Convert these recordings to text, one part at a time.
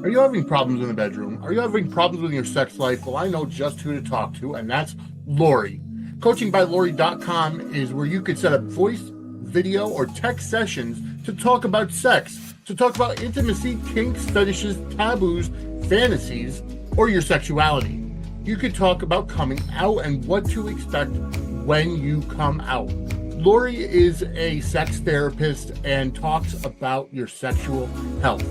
Are you having problems in the bedroom? Are you having problems with your sex life? Well, I know just who to talk to, and that's Lori. CoachingByLori.com is where you could set up voice, video, or text sessions to talk about sex, to talk about intimacy, kinks, fetishes, taboos, fantasies, or your sexuality. You could talk about coming out and what to expect when you come out. Lori is a sex therapist and talks about your sexual health.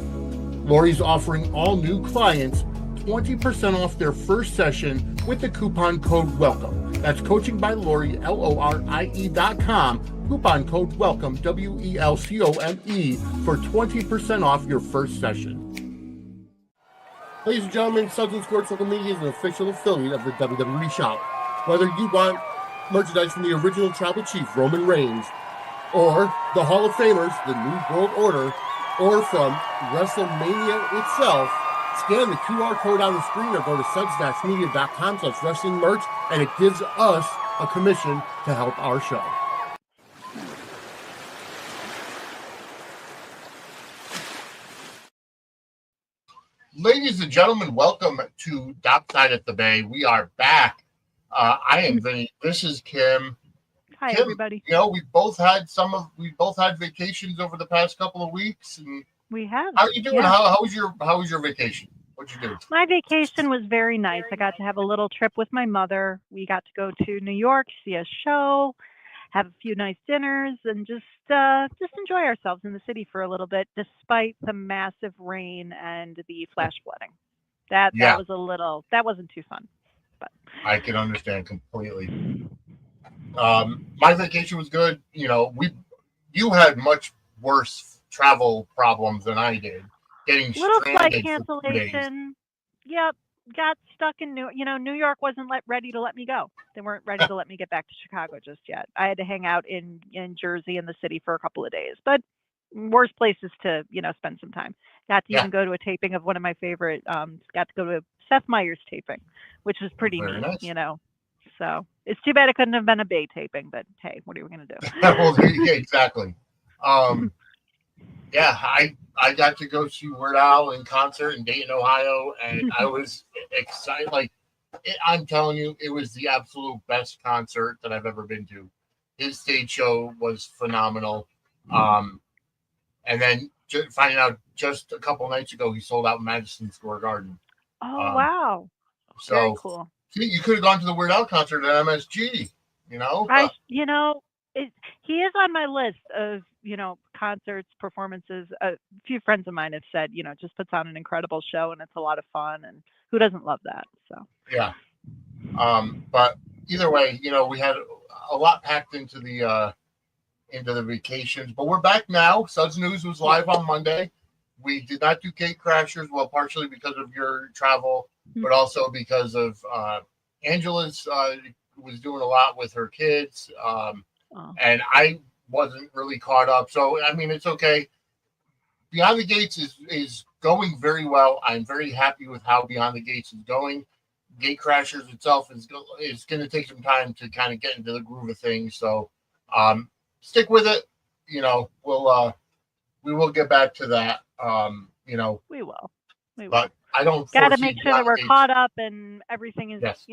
Lori's offering all new clients 20% off their first session with the coupon code WELCOME. That's Coaching by Lori, LORIE.com. Coupon code WELCOME, WELCOME, for 20% off your first session. Ladies and gentlemen, Sudsy Sports Local Media is an official affiliate of the WWE Shop. Whether you want merchandise from the original Tribal Chief, Roman Reigns, or the Hall of Famers, the New World Order, or from WrestleMania itself, scan the QR code on the screen or go to suds-media.com/wrestling merch, and it gives us a commission to help our show. Ladies and gentlemen, welcome to Dockside at the Bay. We are back. I am Vinny. This is Kim. Hi, Kim, everybody. You know, we both had vacations over the past couple of weeks, and we have. How are you doing? Yeah. How was your vacation? What'd you do? My vacation was very nice. I got to have a little trip with my mother. We got to go to New York, see a show, have a few nice dinners, and just enjoy ourselves in the city for a little bit, despite the massive rain and the flash flooding. That wasn't too fun. But I can understand completely. My vacation was good. You know, you had much worse travel problems than I did. Getting little flight stranded cancellation. Yep, got stuck in New York wasn't ready to let me go. They weren't ready to let me get back to Chicago just yet. I had to hang out in Jersey in the city for a couple of days, but worse places to spend some time. Got to even go to a taping of one of my favorite. Got to go to Seth Meyers taping, which was pretty neat. Nice. So it's too bad it couldn't have been a Bay taping, but hey, what are we going to do? Well, yeah, exactly. Yeah, I got to go see Weird Al in concert in Dayton, Ohio, and I was excited. I'm telling you, it was the absolute best concert that I've ever been to. His stage show was phenomenal. And then finding out just a couple nights ago, he sold out Madison Square Garden. Oh, wow. So, very cool. See, you could have gone to the Weird Al concert at MSG, he is on my list of, concerts, performances. A few friends of mine have said, just puts on an incredible show and it's a lot of fun, and who doesn't love that? So yeah. But either way, we had a lot packed into the vacations, but we're back now. Suds News was live on Monday. We did not do Gate Crashers, well, partially because of your travel, but also because of Angela's was doing a lot with her kids, and I wasn't really caught up. So, I mean, it's okay. Beyond the Gates is going very well. I'm very happy with how Beyond the Gates is going. Gate Crashers itself is going to take some time to kind of get into the groove of things. So, stick with it. We will get back to that. We will. But I don't got to make sure that we're caught up and everything is, yes,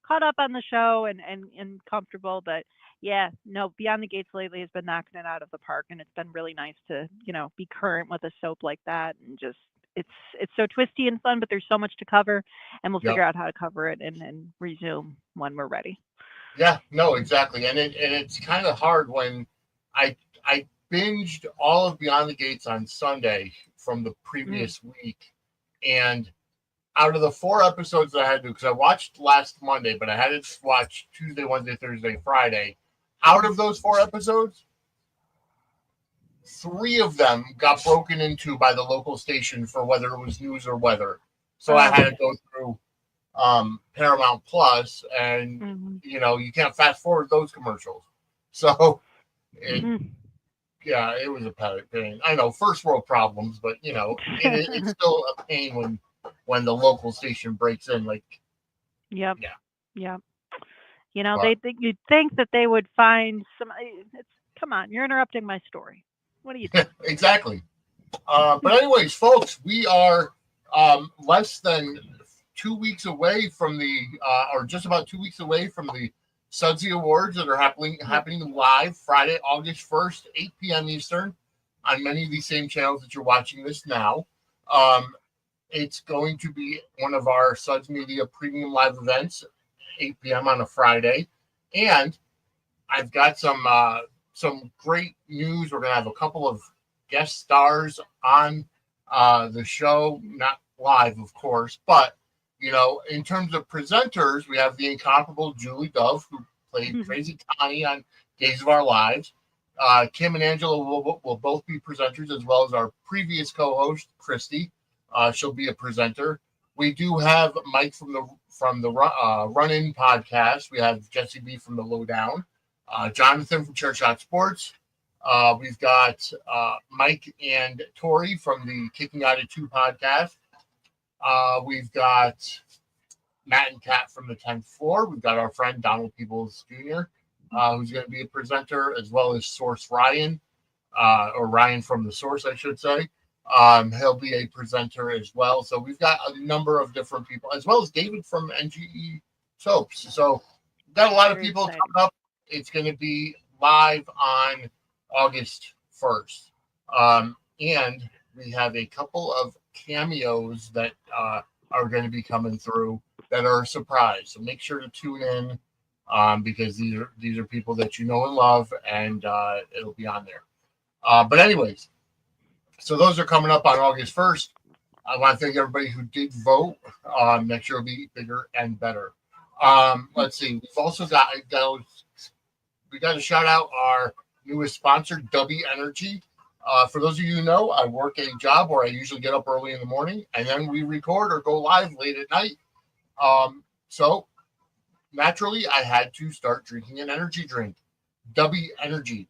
caught up on the show and comfortable. But yeah, no, Beyond the Gates lately has been knocking it out of the park, and it's been really nice to, be current with a soap like that, and just it's so twisty and fun, but there's so much to cover, and we'll figure out how to cover it and resume when we're ready. Yeah, no, exactly. And it's kind of hard when I binged all of Beyond the Gates on Sunday from the previous week. And out of the 4 episodes that I had to, because I watched last Monday, but I had to watch Tuesday, Wednesday, Thursday, Friday. Out of those 4 episodes, 3 of them got broken into by the local station for whether it was news or weather. So I had to go through Paramount Plus, and you can't fast forward those commercials. So yeah, it was a pain. I know, first world problems, but it's still a pain when the local station breaks in. Yep. You'd think that they would find some. Come on, you're interrupting my story. What do you think? Exactly. But anyways, folks, we are less than 2 weeks away from the, or just about 2 weeks away from the Sudsy Awards that are happening live Friday, August 1st, 8 p.m. Eastern, on many of these same channels that you're watching this now. It's going to be one of our Suds Media premium live events, 8 p.m. on a Friday. And I've got some great news. We're going to have a couple of guest stars on the show, not live, of course, but in terms of presenters, we have the incomparable Julie Dove, who played Crazy Connie on Days of Our Lives. Kim and Angela will both be presenters, as well as our previous co-host, Christy. She'll be a presenter. We do have Mike from the Run-In podcast. We have Jesse B from the Lowdown. Jonathan from Chair Shot Sports. We've got Mike and Tori from the Kicking Out at 2 podcast. We've got Matt and Kat from the 10th floor. We've got our friend Donald Peebles Jr., who's going to be a presenter, as well as Source Ryan, or Ryan from the Source, I should say. He'll be a presenter as well. So we've got a number of different people, as well as David from NGE Soaps. So we've got a lot of people coming up. It's going to be live on August 1st. And we have a couple of cameos that are going to be coming through that are a surprise. So make sure to tune in, because these are people that you know and love, and it'll be on there. But anyways, so those are coming up on August 1st. I want to thank everybody who did vote. Next year will be bigger and better. Let's see. We've also got to shout out our newest sponsor, W Energy. For those of you who know, I work a job where I usually get up early in the morning, and then we record or go live late at night. So naturally, I had to start drinking an energy drink. W Energy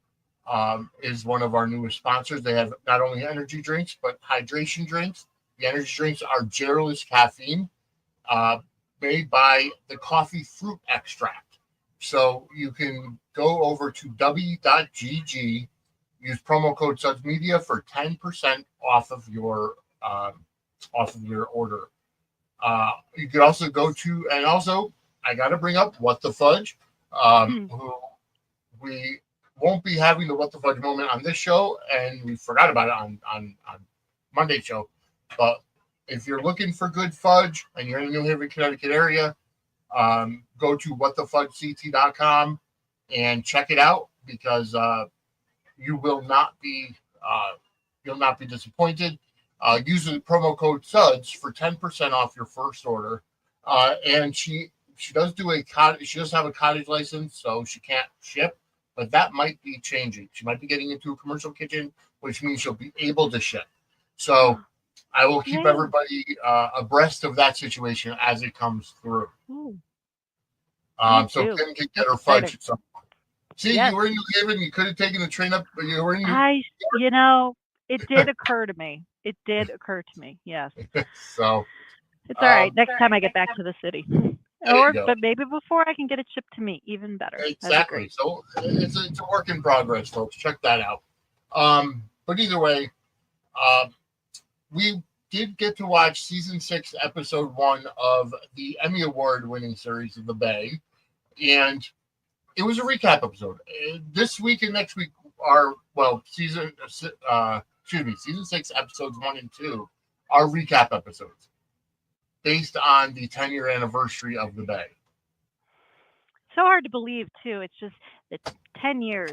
is one of our newest sponsors. They have not only energy drinks, but hydration drinks. The energy drinks are jareless caffeine, made by the coffee fruit extract. So you can go over to w.gg, use promo code Suds Media for 10% off of your order. You could also go to, and also I got to bring up What the Fudge, who we won't be having the What the Fudge moment on this show, and we forgot about it on Monday's show. But if you're looking for good fudge and you're in the New Haven, Connecticut area, go to whatthefudgect.com and check it out, because you will not be disappointed. Use the promo code SUDS for 10% off your first order. And she does have a cottage license, so she can't ship, but that might be changing. She might be getting into a commercial kitchen, which means she'll be able to ship. So I will keep everybody abreast of that situation as it comes through. So Kim can get her fudge at some point. See, you were in New Haven. You could have taken the train up, but you were in it did occur to me. It did occur to me. Yes. So it's all right. Next time I get back to the city, but maybe before I can get it shipped to me, even better. Exactly. So it's a work in progress, folks. Check that out. But either way, we did get to watch season 6, episode 1 of the Emmy Award-winning series of The Bay, and it was a recap episode. This week and next week are season 6, episodes 1 and 2 are recap episodes based on the 10-year anniversary of The Bay. So hard to believe too. It's just the 10 years.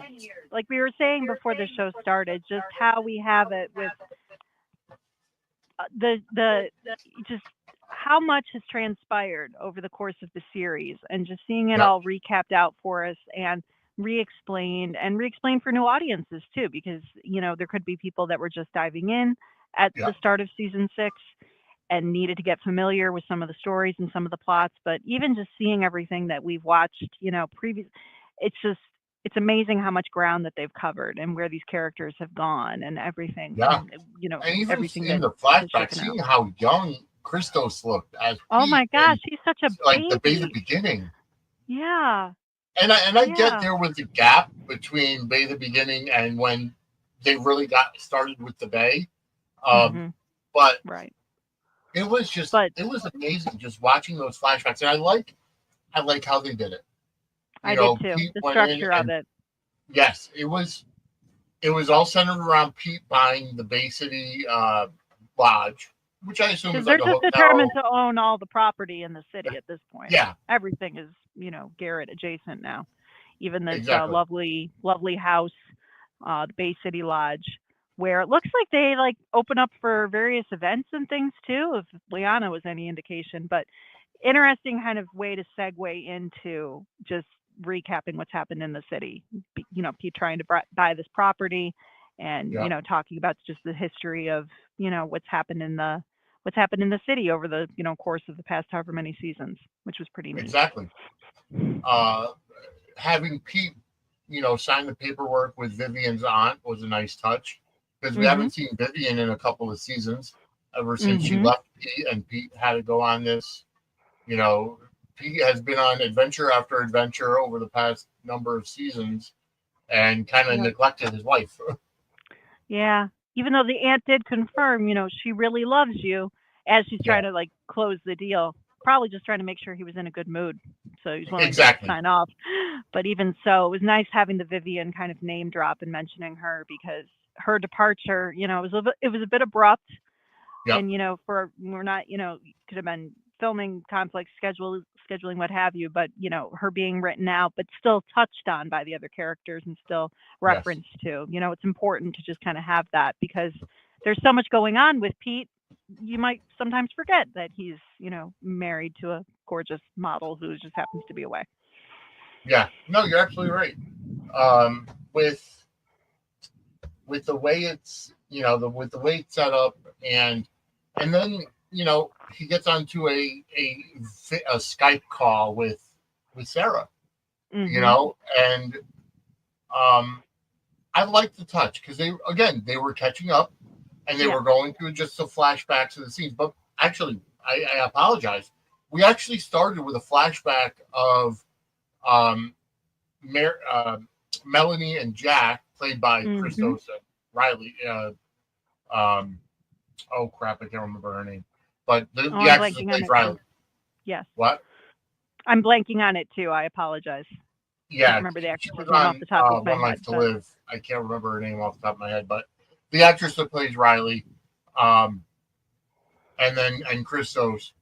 Like we were saying before the show started, just how we have it with just how much has transpired over the course of the series, and just seeing it all recapped out for us and re-explained for new audiences too, because there could be people that were just diving in at the start of season 6 and needed to get familiar with some of the stories and some of the plots. But even just seeing everything that we've watched, it's amazing how much ground that they've covered and where these characters have gone and everything. And even everything in the flashback, seeing how young Christos looked as my gosh, he's such a baby. Like the beginning. Yeah. And I get there was a gap between Bay the Beginning and when they really got started with the Bay. But It was But amazing just watching those flashbacks, and I like how they did it. I did too. Pete The went in, structure of and it. yes, it was all centered around Pete buying the Bay City lodge, which I assume Because is they're like a just hotel. determined to own all the property in the city at this point. Yeah, Everything is, Garrett adjacent now. Even this exactly. lovely, lovely house, the Bay City Lodge, where it looks like they like open up for various events and things too, if Liana was any indication. But interesting kind of way to segue into just recapping what's happened in the city. Pete trying to buy this property, and Yeah, talking about just the history of what's happened in the city over the course of the past however many seasons, which was pretty neat. exactly. Uh, Having Pete, sign the paperwork with Vivian's aunt was a nice touch because we Mhm. haven't seen Vivian in a couple of seasons ever since she Mhm. left Pete, and Pete had to go on this. You know, Pete has been on adventure after adventure over the past number of seasons and kind of Yep. neglected his wife. Yeah. Even though the aunt did confirm, she really loves you, as she's Yeah, trying to like close the deal. Probably just trying to make sure he was in a good mood, so he's willing to exactly. sign off. But even so, it was nice having the Vivian kind of name drop and mentioning her, because her departure, it was a bit abrupt. Yep. And for we're not, could have been filming conflicts, scheduling, what have you, but her being written out but still touched on by the other characters and still Yes. referenced to. It's important to just kind of have that, because there's so much going on with Pete. You might sometimes forget that he's married to a gorgeous model who just happens to be away. Yeah. No, you're absolutely right. Um, with the way it's with the way it's set up, and then he gets onto a Skype call with Sarah, Mhm. and I like the touch because they were catching up and they Yeah. were going through just the flashbacks of the scenes. But actually, I apologize. We actually started with a flashback of um, Mer- uh, Melanie and Jack, played by Mhm. Christos and Riley. Um, oh crap, I can't remember her name, but Oh, the I'm actress that blanking on plays it too. Riley. Yes. What? I'm blanking on it too. I apologize. Can't Yeah, remember the she was actress's name off on the top of my One Life head, to but Live. I can't remember her name off the top of my head, but the actress that plays Riley, um, and Christos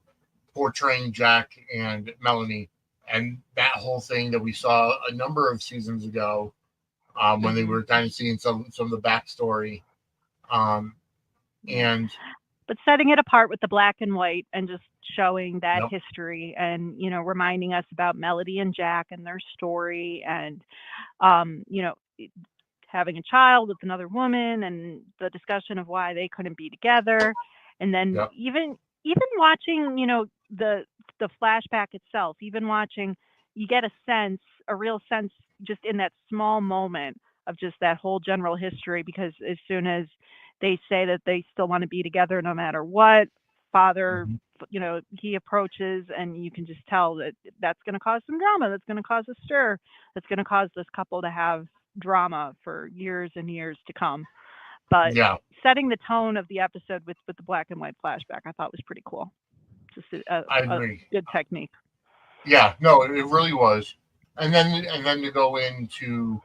portraying Jack and Melanie, and that whole thing that we saw a number of seasons ago, when they mhm. were kind of seeing some of the backstory, um, Yeah. and But setting it apart with the black and white and just showing that yep, history, and reminding us about Melody and Jack and their story, and having a child with another woman, and the discussion of why they couldn't be together. And then yep, even watching, the flashback itself, even watching, you get a real sense, just in that small moment, of just that whole general history, because as soon as they say that they still want to be together no matter what, father, mm-hmm. he approaches, and you can just tell that that's going to cause some drama, that's going to cause a stir, that's going to cause this couple to have drama for years and years to come. But Yeah, setting the tone of the episode with the black and white flashback, I thought was pretty cool. Just I a agree. good technique. Yeah, no, it really was, and then to go into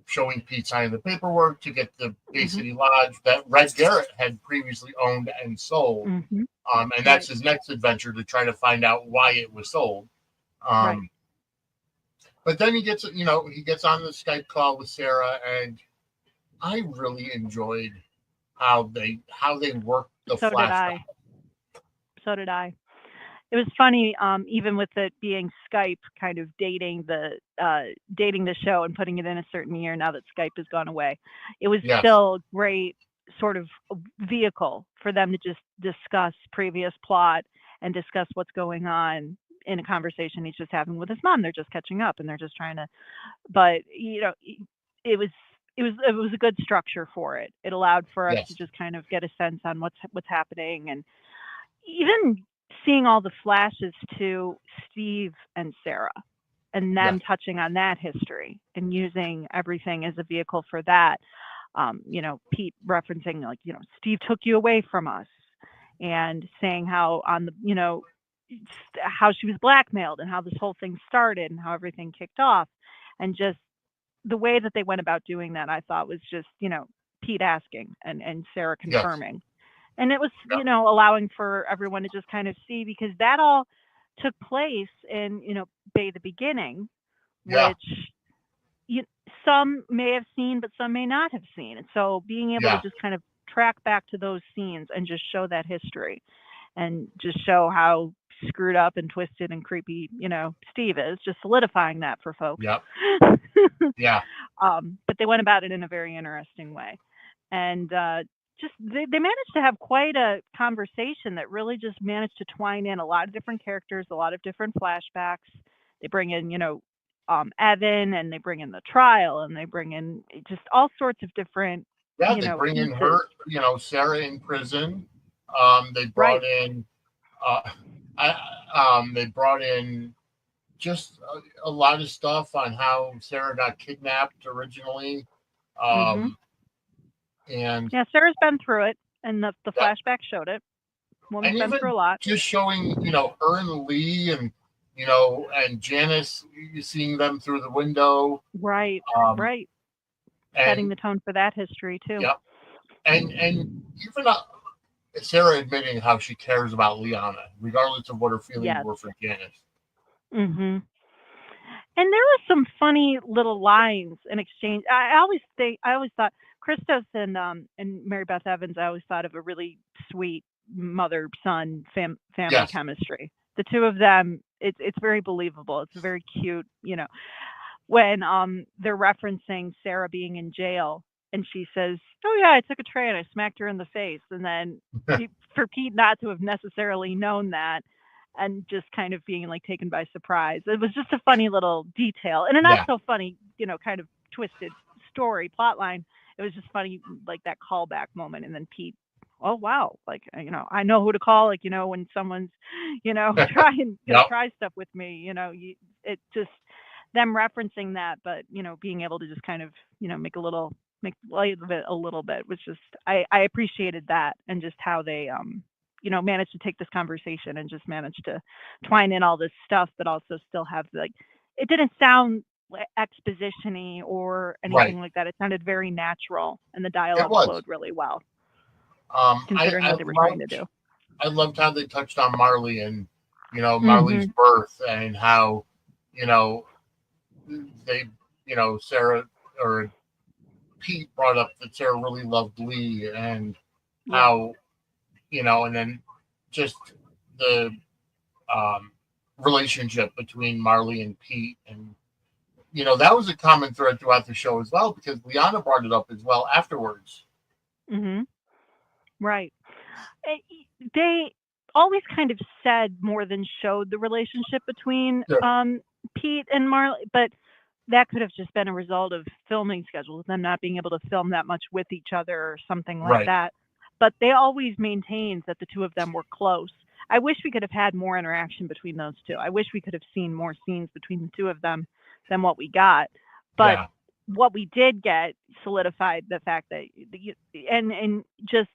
showing Pete signing the paperwork to get the Bay Hmm. City Lodge that Red Garrett had previously owned and sold. Hmm. And that's Right. his next adventure to try to find out why it was sold. Right. Um, but then he gets on the Skype call with Sarah, and I really enjoyed how they worked the So did flashback. I. So did I. It was funny, even with it being Skype, kind of dating the show and putting it in a certain year now that Skype has gone away. It was Yes, still great, sort of vehicle for them to just discuss previous plot and discuss what's going on in a conversation he's just having with his mom. They're just catching up, and they're just trying to. But it was it was a good structure for it. It allowed for us to yes, just kind of get a sense on what's happening, and even seeing all the flashes to Steve and Sarah, and them yes, touching on that history and using everything as a vehicle for that. Pete referencing, like, Steve took you away from us. and saying how how she was blackmailed and how this whole thing started and how everything kicked off. And just the way that they went about doing that, I thought was just, Pete asking and Sarah Yes. confirming. And it was, Yeah. allowing for everyone to just kind of see, because that all took place in, Bay the Beginning, Yeah. which you, some may have seen, but some may not have seen. And so being able to Yeah. just kind of track back to those scenes and just show that history and just show how screwed up and twisted and creepy, Steve is, just solidifying that for folks. Yep. Yeah. But they went about it in a very interesting way. And just they managed to have quite a conversation that really just managed to twine in a lot of different characters, a lot of different flashbacks. They bring in, Evan, and they bring in the trial, and they bring in just all sorts of different, Yeah. They bring in pieces. her, Sarah in prison. They Right. brought in, they brought in just a lot of stuff on how Sarah got kidnapped originally. hmm And Yeah, Sarah's been through it, and the yeah, flashback showed it. Woman's and been through even a lot. just showing, her and Lee and, and Janice, you seeing them through the window. Right. Um, Right. Setting and the tone for that history too. yeah, and even Sarah admitting how she cares about Liana, regardless of what her feelings Yes. were for Janice. hmm And there were some funny little lines in exchange. I always thought Christos and Mary Beth Evans. I always thought of a really sweet mother son family Yes. chemistry. The two of them, it's very believable. It's very cute. When they're referencing Sarah being in jail, and she says, "Oh yeah, I took a tray and I smacked her in the face," and then for Pete not to have necessarily known that, and just kind of being like taken by surprise. It was just a funny little detail, and a not Yeah. so funny, kind of twisted story plot line. It was just funny, like that callback moment, and then Pete, oh wow, like I know who to call, like when someone's, trying Yep. try stuff with me, it just them referencing that, but being able to just kind of make light of it a little bit was just I appreciated that, and just how they managed to take this conversation and just managed to twine in all this stuff, but also still have like it didn't sound like exposition-y or Right. anything like that. It sounded very natural, and the It dialogue was. flowed really well, I considering what they were trying to do. loved how they touched on Marley and Marley's hmm birth, and how they Sarah or Pete brought up that Sarah really loved Lee, and Yeah. how and then just the relationship between Marley and Pete, and that was a common thread throughout the show as well, because Liana brought it up as well afterwards. hmm Right. Eh, They always kind of said more than showed the relationship between Yeah. Pete and Marley, but that could have just been a result of filming schedules, them not being able to film that much with each other or something like Right. that. But they always maintained that the two of them were close. I wish we could have had more interaction between those two. I wish we could have seen more scenes between the two of them than what we got. But Yeah. what we did get solidified the fact that and just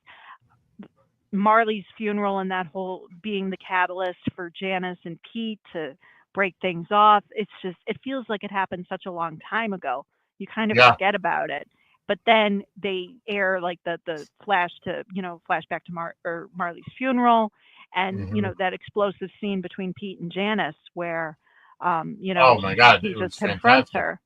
Marley's funeral and that whole being the catalyst for Janice and Pete to break things off. It's just, it feels like it happened such a long time ago. You kind of Yeah. forget about it. But then they air like the flashback to Marley's funeral, and Mhm. that explosive scene between Pete and Janice where Oh my God, he it just was confronts fantastic. her,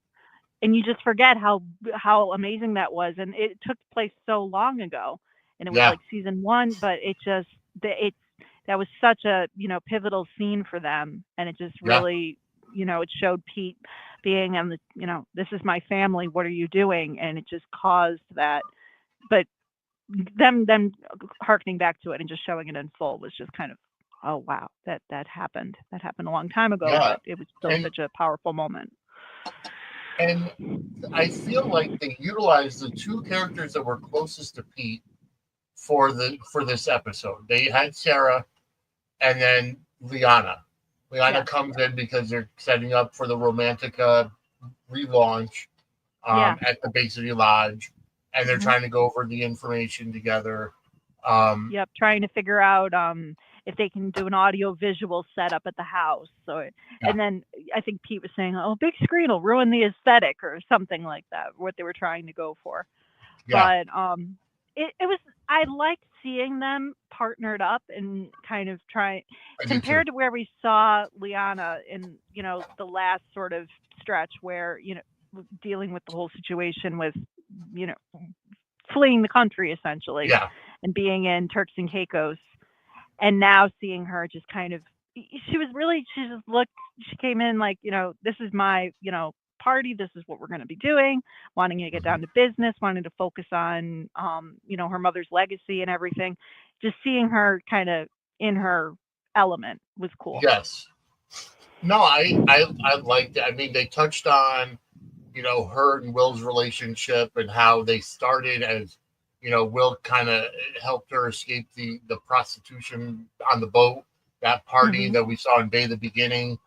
and you just forget how amazing that was, and it took place so long ago, and it was Yeah. like season one, but it that was such a pivotal scene for them, and it just Yeah. really it showed Pete being on the this is my family, what are you doing, and it just caused that. But them harkening back to it and just showing it in full was just kind of, oh wow, that happened a long time ago, Yeah. but it was still And such a powerful moment. and I feel like they utilized the two characters that were closest to Pete for this episode. They had Sarah and then Liana. Liana Yeah. comes in because they're setting up for the Romantica relaunch Yeah. at the Bay City Lodge, and they're Mhm. trying to go over the information together. Yep, trying to figure out if they can do an audio visual setup at the house. So, Yeah. and then I think Pete was saying, "Oh, big screen will ruin the aesthetic" or something like that. What they were trying to go for, Yeah. but it was. I liked seeing them partnered up and kind of trying I did too. compared to where we saw Liana in the last sort of stretch where dealing with the whole situation with you know fleeing the country essentially Yeah. and being in Turks and Caicos, and now seeing her just kind of she just looked, she came in like, this is my, party, this is what we're going to be doing, wanting to get Mhm. down to business, wanting to focus on her mother's legacy and everything. Just seeing her kind of in her element was cool. Yes. No, I liked it. I mean, they touched on, her and Will's relationship and how they started as, Will kind of helped her escape the prostitution on the boat, that party Hmm. that we saw in Bay the beginning.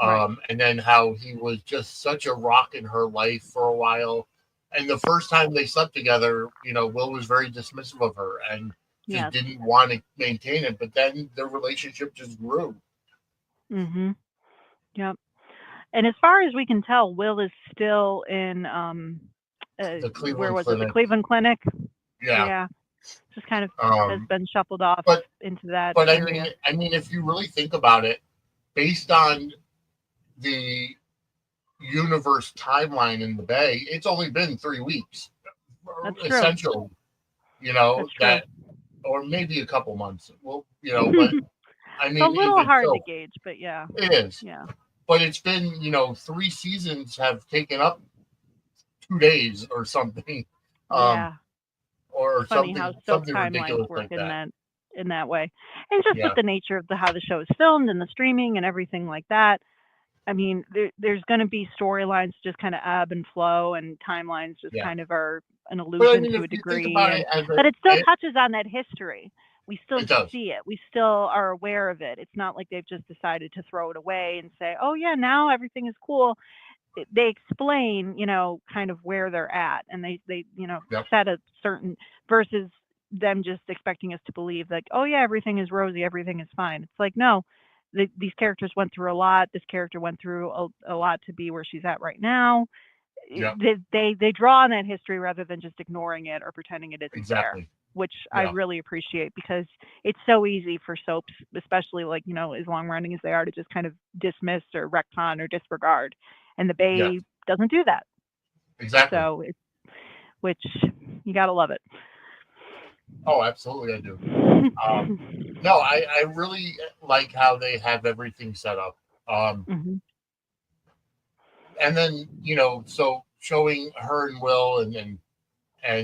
Right. And then how he was just such a rock in her life for a while. And the first time they slept together, Will was very dismissive of her and just Yes. didn't want to maintain it. But then the relationship just grew. Hmm. Yep. And as far as we can tell, Will is still in The where Cleveland was it? The Clinic. Cleveland Clinic. Yeah. Yeah. Just kind of has Um, been shuffled off but into that but area. I mean, if you really think about it, based on the universe timeline in the Bay, it's only been 3 weeks, That's true. essentially. That's true. That, or maybe a couple months. Well, but I A mean, little even hard to so, gauge, but yeah. it is. Yeah. But it's been, 3 seasons have taken up 2 days or something, um, Yeah. or It's funny how soap something timelines ridiculous work like that. in that way. And just with Yeah, the nature of how the show is filmed and the streaming and everything like that. I mean, there's going to be storylines just kind of ebb and flow, and timelines just yeah. kind of are an But I illusion mean, to if a you think degree. about And it as but it still touches on that history. We still it does. see it. We still are aware of it. It's not like they've just decided to throw it away and say, "Oh yeah, now everything is cool." They explain, kind of where they're at, and they Yep. set a certain versus them just expecting us to believe like, oh yeah, everything is rosy, everything is fine. It's like no, these characters went through a lot. This character went through a lot to be where she's at right now. Yep. They draw on that history rather than just ignoring it or pretending it isn't there, Exactly. which I Yeah. really appreciate because it's so easy for soaps, especially like as long running as they are, to just kind of dismiss or retcon or disregard, and the Yeah. Bay doesn't do that. Exactly. So it's which you gotta love it. Oh, absolutely, I do. No, I really like how they have everything set up. Hmm. And then so showing her and Will, and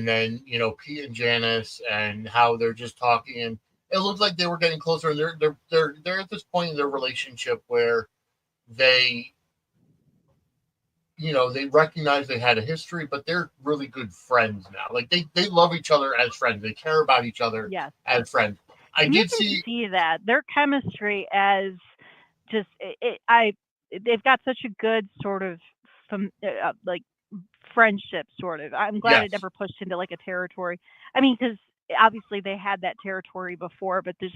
then Pete and Janice, and how they're just talking, and it looked like they were getting closer. And they're at this point in their relationship where they they recognize they had a history, but they're really good friends now. Like they love each other as friends. They care about each other Yes, as friends. I and you did can see. see that their chemistry as just they've got such a good sort of like friendship sort of. I'm glad it Yes. never pushed into like a territory. I mean, because obviously they had that territory before, but there's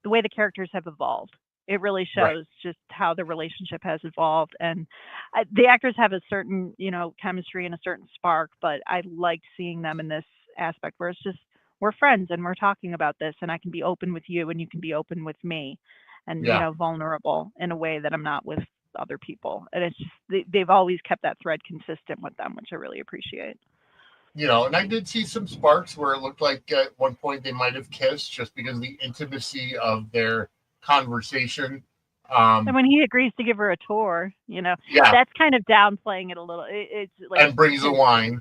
the way the characters have evolved. It really Right. shows just how the relationship has evolved, and the actors have a certain chemistry and a certain spark. But I liked seeing them in this aspect where it's just we're friends and we're talking about this, and I can be open with you, and you can be open with me, and Yeah. vulnerable in a way that I'm not with other people. And it's just they've always kept that thread consistent with them, which I really appreciate. And I did see some sparks where it looked like at one point they might have kissed just because of the intimacy of their conversation. And Um, when he agrees to give her a tour, yeah, that's kind of downplaying it a little. It's like and brings the because wine.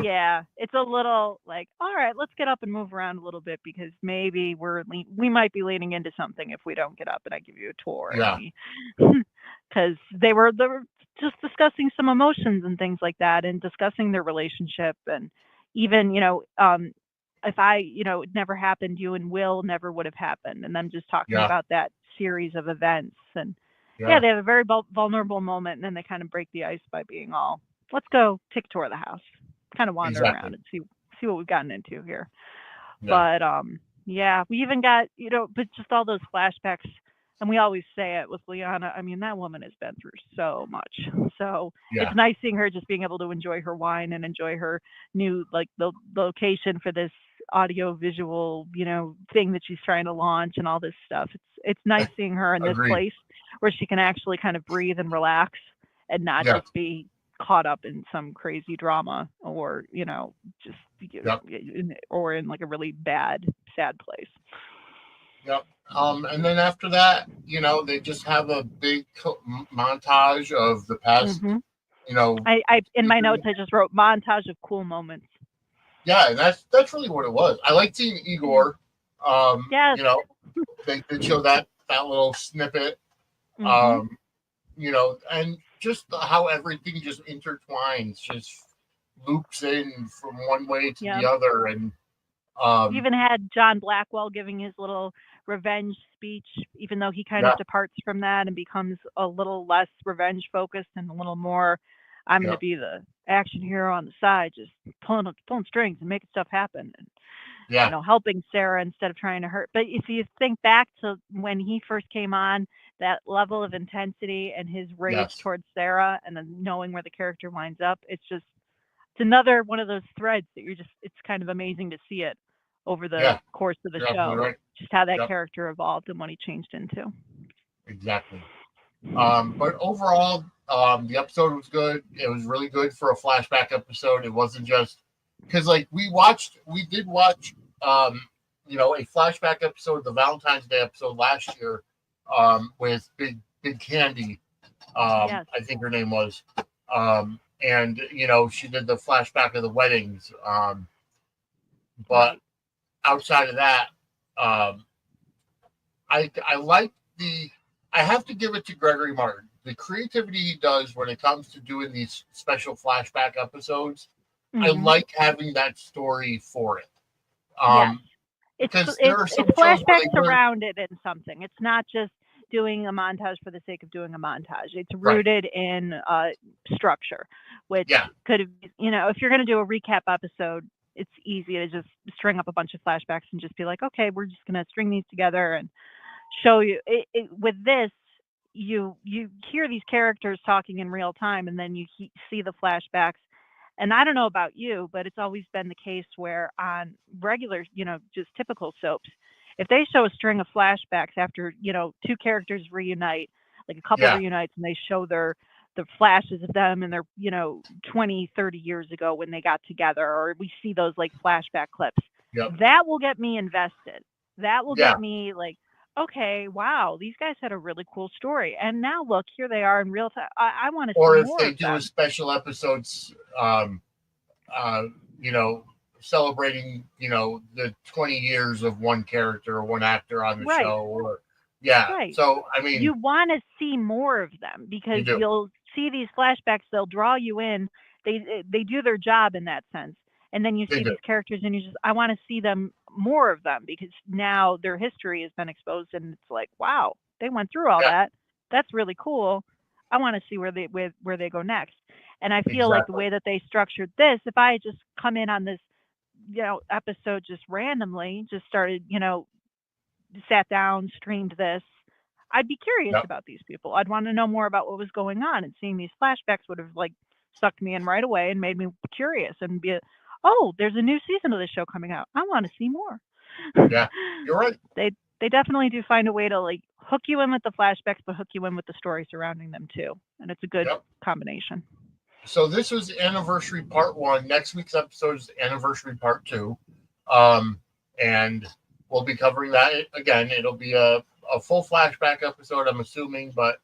yeah, it's a little like, all right, let's get up and move around a little bit because maybe we might be leaning into something if we don't get up and I give you a tour and Yeah, we because they were just discussing some emotions and things like that and discussing their relationship and even if I it never happened, you and Will never would have happened, and them just talking yeah, about that series of events. And yeah, yeah, they have a very vulnerable moment, and then they kind of break the ice by being all, let's go take a tour of the house, kind of wander around exactly. and see what we've gotten into here. Yeah, But Yeah, we even got, but just all those flashbacks, and we always say it with Liana. I mean, that woman has been through so much. So Yeah, it's nice seeing her just being able to enjoy her wine and enjoy her new, like, the location for this audio visual, thing that she's trying to launch and all this stuff. It's nice seeing her in this agreed. place where she can actually kind of breathe and relax and not Yeah, just be caught up in some crazy drama or, just yep, or in like a really bad, sad place. yep. And then after that, they just have a big montage of the past. hmm You know, I in my notes I just wrote montage of cool moments. yeah, and that's really what it was. I like seeing Yeah. Igor. Yes. They did show that little snippet. hmm Um, and just how everything just intertwines, just loops in from one way to Yeah. the other, and We um, even had John Blackwell giving his little revenge speech, even though he kind of yeah, departs from that and becomes a little less revenge focused and a little more, I'm going yeah, to be the action hero on the side, just pulling strings and making stuff happen. And yeah, helping Sarah instead of trying to hurt. But if you think back to when he first came on, that level of intensity and his rage yes, towards Sarah, and then knowing where the character winds up, it's another one of those threads that it's kind of amazing to see it over the yeah. course of the You're absolutely show, right. just how that Yep, character evolved and what he changed into. exactly. But overall, the episode was good. It was really good for a flashback episode. It wasn't just because like we did watch, a flashback episode, the Valentine's Day episode last year, with Big Candy. Yes. I think her name was, and she did the flashback of the weddings. But Right. outside of that, um, I like the. I have to give it to Gregory Martin. The creativity he does when it comes to doing these special flashback episodes, I hmm like having that story for it. Yes. It's Because there it's are it's some shows where flashbacks they bring surrounded in something. It's not just doing a montage for the sake of doing a montage. It's right, rooted in structure, which yeah, could have, if you're going to do a recap episode, it's easy to just string up a bunch of flashbacks and just be like, okay, we're just going to string these together and show you. With this, you hear these characters talking in real time, and then you see the flashbacks. And I don't know about you, but it's always been the case where on regular, just typical soaps, if they show a string of flashbacks after, two characters reunite, like a couple yeah, reunites and they show the flashes of them and their, 20, 30 years ago when they got together, or we see those like flashback clips, yep, that will get me invested. That will yeah. get me like, okay, wow, these guys had a really cool story. And now look, here they are in real time. I want to see Or if more they of do a them. special episodes, uh, you know, celebrating, the 20 years of one character or one actor on the Right. show, or yeah. Right. So I You mean, want to see more of them you because do, you'll see these flashbacks, they'll draw you in. They do their job in that sense. And then you they see do, these characters and I want to see them, more of them, because now their history has been exposed and it's like, wow, they went through all yeah, that. That's really cool. I want to see where they go next. And I feel like the exactly, way that they structured this, if I just come in on this, episode just randomly, just started, sat down, streamed this, I'd be curious yep, about these people. I'd want to know more about what was going on, and seeing these flashbacks would have like sucked me in right away and made me curious and oh, there's a new season of this show coming out. I want to see more. yeah. You're right. They definitely do find a way to like hook you in with the flashbacks, but hook you in with the story surrounding them too, and it's a good Yep. combination. So this was anniversary part one. Next week's episode is anniversary part two, um, and we'll be covering that again. It'll be a full flashback episode, I'm assuming, but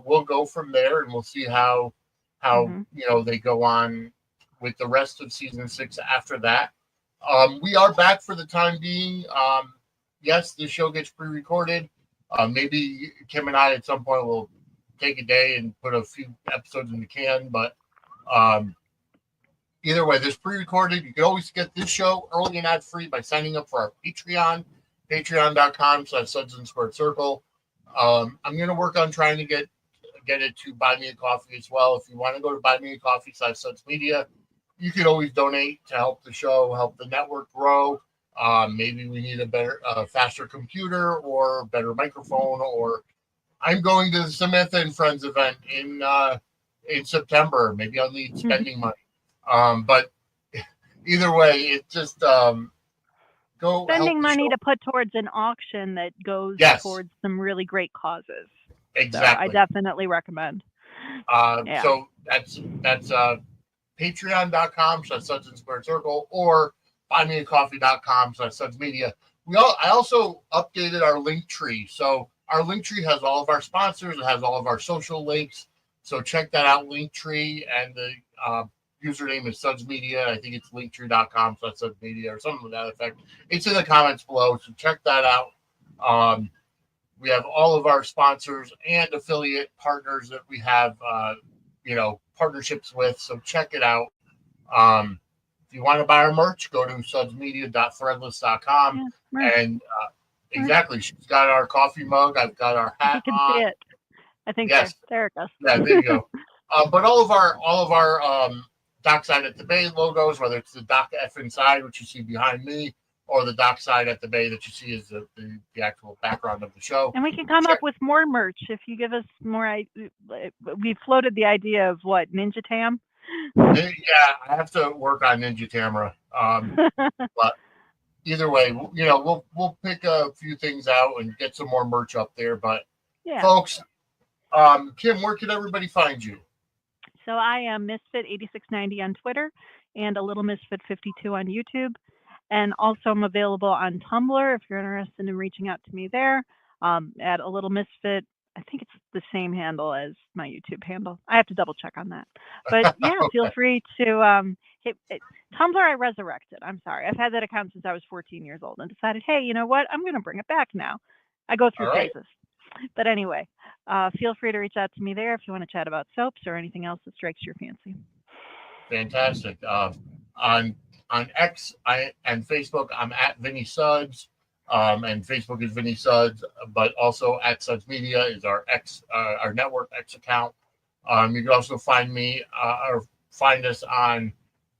we'll go from there and we'll see how hmm they go on with the rest of season 6 after that. We are back for the time being. Yes, the show gets pre-recorded. Maybe Kim and I at some point will take a day and put a few episodes in the can, but um, either way, this pre-recorded. You can always get this show early and ad-free by signing up for our Patreon, patreon.com/Suds and Squared Circle. I'm going to work on trying to get it to Buy Me a Coffee as well. If you want to go to Buy Me a Coffee/Suds Media, you can always donate to help the show, help the network grow. Maybe we need a better, faster computer or better microphone. Or I'm going to the Samantha and Friends event in September. Maybe I'll need spending money. But either way, it just go Spending money show. to put towards an auction that goes Yes, towards some really great causes. exactly. So I definitely recommend. Yeah. So that's patreon.com/Suds and Squared Circle or buymeacoffee.com/Suds Media. I also updated our Linktree. So our Linktree has all of our sponsors. It has all of our social links. So check that out, Linktree, and the username is Suds Media. I think it's linktree.com/Suds Media or something to that effect. It's in the comments below, so check that out. We have all of our sponsors and affiliate partners that we have, partnerships with. So check it out. If you want to buy our merch, go to sudsmedia.threadless.com. Yeah, right. And exactly, she's got our coffee mug. I've got our hat. You can see it. I think yes. there it goes. Yeah, there you go. But all of our Dockside at the Bay logos, whether it's the Dock F inside, which you see behind me, or the Dockside at the Bay that you see is the actual background of the show. And we can come up with more merch if you give us more. We floated the idea of what, Ninja Tam? Yeah, I have to work on Ninja Tamara. But either way, we'll pick a few things out and get some more merch up there. But yeah, folks, Kim, where can everybody find you? So I am Misfit8690 on Twitter and a Little Misfit 52 on YouTube. And also I'm available on Tumblr if you're interested in reaching out to me there, at a Little Misfit. I think it's the same handle as my YouTube handle. I have to double check on that. But yeah, okay. Feel free to Tumblr I resurrected. I'm sorry. I've had that account since I was 14 years old and decided, hey, you know what? I'm going to bring it back now. I go through phases. But anyway, feel free to reach out to me there if you want to chat about soaps or anything else that strikes your fancy. Fantastic. On X and Facebook, I'm at Vinny Suds, and Facebook is Vinny Suds, but also at Suds Media is our our network X account. You can also find me or find us on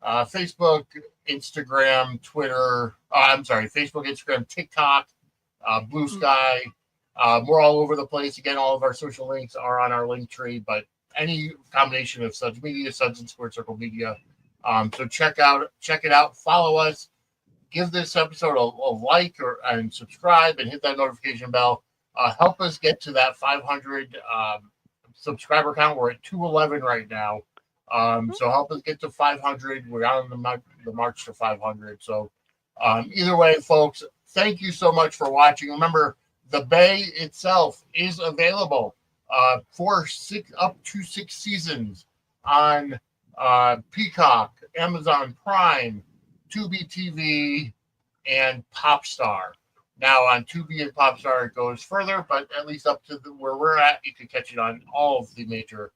Facebook, Instagram, Twitter. Facebook, Instagram, TikTok, Blue Sky. We're all over the place. Again, all of our social links are on our Linktree, but any combination of Suds Media, Suds and Squared Circle Media. So check it out, follow us, give this episode a like and subscribe and hit that notification bell. Help us get to that 500 subscriber count. We're at 211 right now. So help us get to 500. We're on the march to 500. So either way, folks, thank you so much for watching. Remember, the Bay itself is available for up to 6 seasons on Peacock, Amazon Prime, Tubi TV, and Popstar. Now on Tubi and Popstar it goes further, but at least up to where we're at, you can catch it on all of the major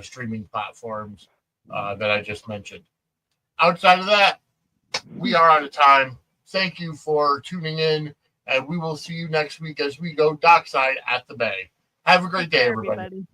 streaming platforms that I just mentioned. Outside of that, we are out of time. Thank you for tuning in, and we will see you next week as we go Dockside at the Bay. Have a great day, everybody.